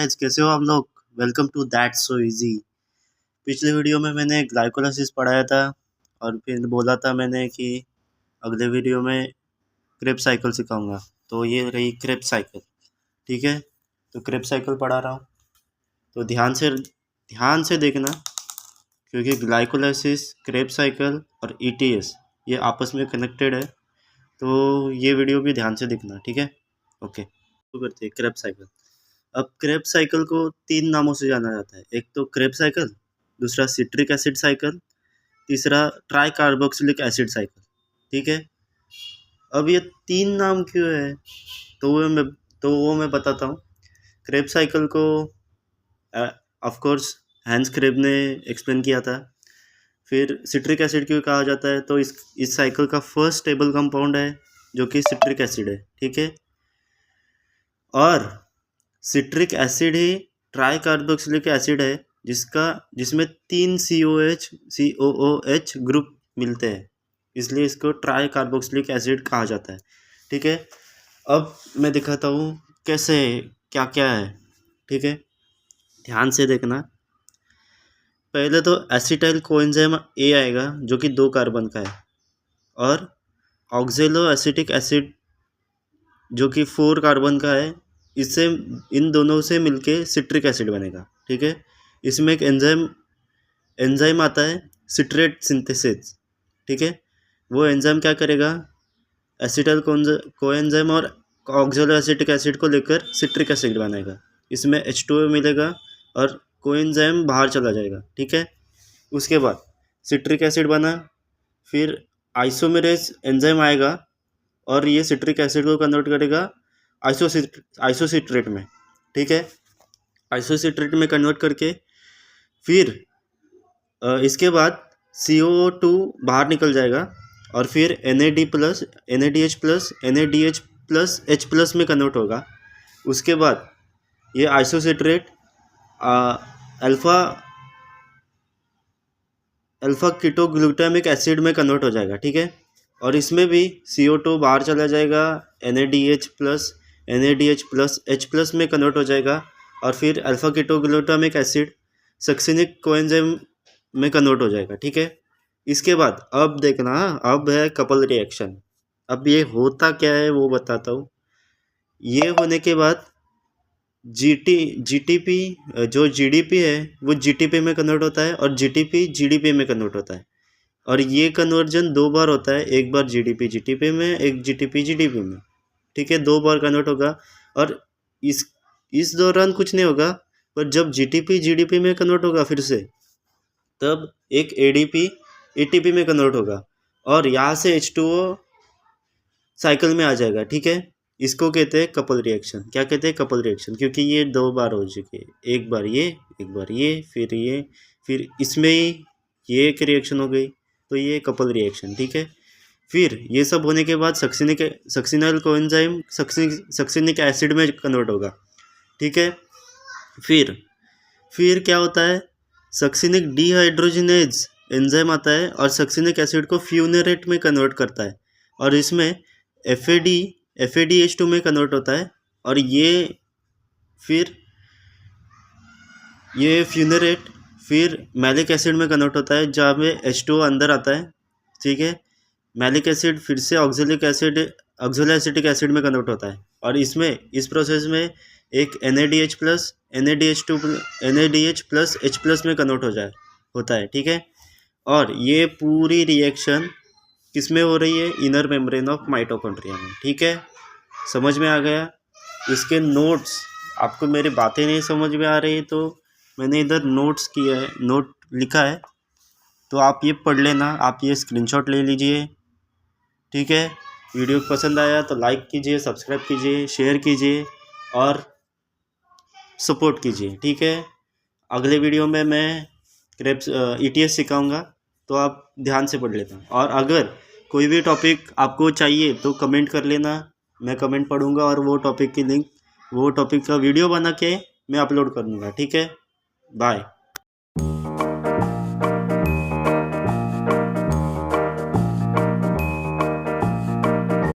Guys, कैसे हो आप लोग। Welcome to that so easy. पिछले वीडियो में मैंने ग्लाइकोलाइसिस पढ़ाया था और फिर बोला था मैंने कि अगले वीडियो में क्रेब साइकिल सिखाऊंगा। तो ये रही क्रेब साइकिल। ठीक है, तो क्रेब साइकिल पढ़ा रहा हूँ, तो ध्यान से देखना, क्योंकि ग्लाइकोलाइसिस, क्रेब साइकिल और ईटीएस ये आपस में कनेक्टेड है। तो ये वीडियो भी ध्यान से देखना, ठीक है। ओके, तो करते हैं क्रेब साइकिल। अब क्रेब साइकिल को 3 नामों से जाना जाता है। एक तो क्रेब साइकिल, दूसरा सिट्रिक एसिड साइकिल, तीसरा ट्राई कार्बोक्सिलिक एसिड साइकिल। ठीक है, अब ये 3 नाम क्यों है, तो वो मैं बताता हूँ। क्रेब साइकिल को ऑफ कोर्स हैंस क्रेब ने एक्सप्लेन किया था। फिर सिट्रिक एसिड क्यों कहा जाता है, तो इस साइकिल का फर्स्ट स्टेबल कंपाउंड है जो कि सिट्रिक एसिड है। ठीक है, और सिट्रिक एसिड ही ट्राई कार्बोक्सिलिक एसिड है जिसमें 3 COOH ग्रुप मिलते हैं, इसलिए इसको ट्राई कार्बोक्सिलिक एसिड कहा जाता है। ठीक है, अब मैं दिखाता हूँ कैसे क्या क्या है। ठीक है, ध्यान से देखना। पहले तो एसिटाइल कोएंजाइम ए आएगा जो कि 2 कार्बन का है, और ऑक्जेलो एसिटिक एसिड जो कि 4 कार्बन का है। इससे इन दोनों से मिलके सिट्रिक एसिड बनेगा। ठीक है, इसमें एक एंजाइम आता है, सिट्रेट सिंथेसिस। ठीक है, वो एंजाइम क्या करेगा, एसिटाइल कोएंजाइम और ऑक्जेलो एसिटिक एसिड को लेकर सिट्रिक एसिड बनाएगा। इसमें H2O मिलेगा और कोएंजाइम बाहर चला जाएगा। ठीक है, उसके बाद सिट्रिक एसिड बना, फिर आइसोमेरेज एंजाइम आएगा और ये सिट्रिक एसिड को कन्वर्ट करेगा आइसोसिट्रेट में। ठीक है, आइसोसिट्रेट में कन्वर्ट करके फिर इसके बाद CO2 बाहर निकल जाएगा और फिर NADH+ में कन्वर्ट होगा। उसके बाद ये आइसोसिट्रेट अल्फा कीटोग्लूटामिक एसिड में कन्वर्ट हो जाएगा। ठीक है, और इसमें भी CO2 बाहर चला जाएगा, NADH+ में कन्वर्ट हो जाएगा और फिर अल्फा कीटोग्लूटामिक एसिड सक्सिनिक कोएंजाइम में कन्वर्ट हो जाएगा। ठीक है, इसके बाद अब देखना, अब है कपल रिएक्शन। अब ये होता क्या है वो बताता हूँ। ये होने के बाद जीटीपी जो जीडीपी है वो जीटीपी में कन्वर्ट होता है और जीटीपी जीडीपी में कन्वर्ट होता है। और ये कन्वर्जन 2 बार होता है, एक बार जीटीपी में, एक जीडीपी में। ठीक है, 2 बार कन्वर्ट होगा और इस दौरान कुछ नहीं होगा, पर जब जीडीपी में कन्वर्ट होगा फिर से, तब एक एटीपी में कन्वर्ट होगा और यहाँ से H2O साइकिल में आ जाएगा। ठीक है, इसको कहते हैं कपल रिएक्शन। क्या कहते हैं, कपल रिएक्शन, क्योंकि ये 2 बार हो चुके हैं, एक बार ये, फिर इसमें ही ये एक रिएक्शन हो गई, तो ये कपल रिएक्शन। ठीक है, फिर ये सब होने के बाद सक्सिनल कोएंजाइम सक्सिनिक एसिड में कन्वर्ट होगा। ठीक है, फिर क्या होता है, सक्सिनिक डिहाइड्रोजिनेज एंजाइम आता है और सक्सिनिक एसिड को फ्यूनेरेट में कन्वर्ट करता है और इसमें FADH2 में कन्वर्ट होता है और ये फ्यूनेरेट फिर मैलिक एसिड में कन्वर्ट होता है जहाँ में H2O अंदर आता है। ठीक है, मैलिक एसिड फिर से ऑक्जेलो एसिटिक एसिड में कन्वर्ट होता है और इस प्रोसेस में एक NADH+H+ में कन्वर्ट होता है। ठीक है, और ये पूरी रिएक्शन किस में हो रही है, इनर मेम्ब्रेन ऑफ माइटोकॉन्ड्रिया में। ठीक है, समझ में आ गया। इसके नोट्स, आपको मेरी बातें नहीं समझ में आ रही तो मैंने इधर नोट लिखा है, तो आप ये पढ़ लेना, आप ये स्क्रीनशॉट ले लीजिए। ठीक है, वीडियो पसंद आया तो लाइक कीजिए, सब्सक्राइब कीजिए, शेयर कीजिए और सपोर्ट कीजिए। ठीक है, अगले वीडियो में मैं ETS सिखाऊंगा, तो आप ध्यान से पढ़ लेना। और अगर कोई भी टॉपिक आपको चाहिए तो कमेंट कर लेना, मैं कमेंट पढ़ूंगा और वो टॉपिक का वीडियो बना के मैं अपलोड कर दूँगा। ठीक है, बाय।